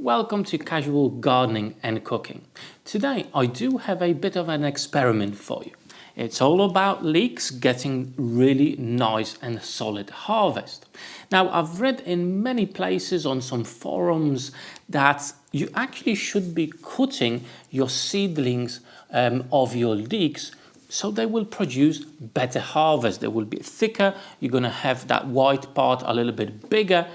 Welcome to Casual Gardening and Cooking. Today I do have a bit of an experiment for you. It's all about leeks getting really nice and solid harvest. Now I've read in many places on some forums that you actually should be cutting your seedlings of your leeks so they will produce better harvest. They will be thicker, you're going to have that white part a little bit bigger.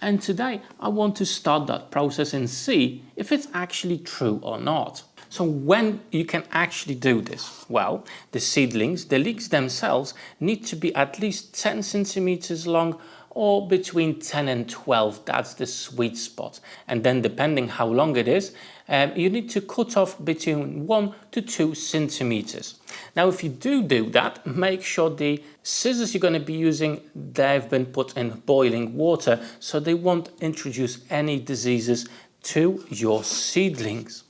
And today I want to start that process and see if it's actually true or not. So when you can actually do this? Well, the seedlings, the leeks themselves, need to be at least 10 centimeters long or between 10 and 12. That's the sweet spot. And then depending how long it is, you need to cut off between 1 to 2 centimeters. Now, if you do that, make sure the scissors you're going to be using, they've been put in boiling water so they won't introduce any diseases to your seedlings.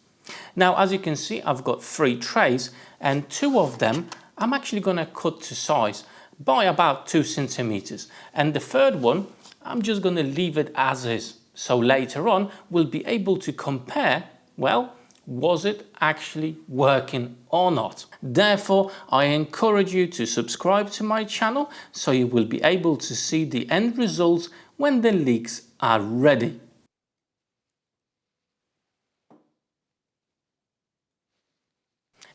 Now, as you can see, I've got 3 trays and 2 of them I'm actually going to cut to size by about 2 centimeters. And the third one, I'm just going to leave it as is. So later on, we'll be able to compare, well, was it actually working or not? Therefore, I encourage you to subscribe to my channel so you will be able to see the end results when the leeks are ready.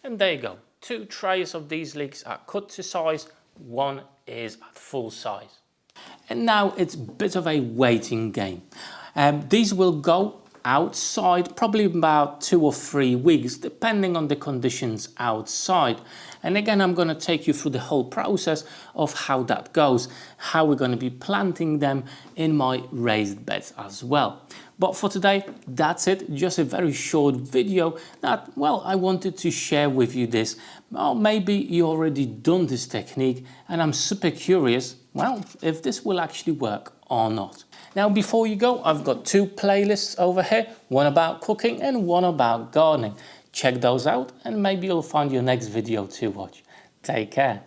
And there you go, 2 trays of these leeks are cut to size, 1 is at full size. And now it's a bit of a waiting game. These will go outside probably about 2 or 3 weeks depending on the conditions outside. And again, I'm going to take you through the whole process of how that goes, how we're going to be planting them in my raised beds as well. But for today, that's it. Just a very short video that, well, I wanted to share with you this. Well, maybe you already done this technique and I'm super curious, well, if this will actually work or not. Now, before you go, I've got 2 playlists over here, one about cooking and one about gardening. Check those out and maybe you'll find your next video to watch. Take care.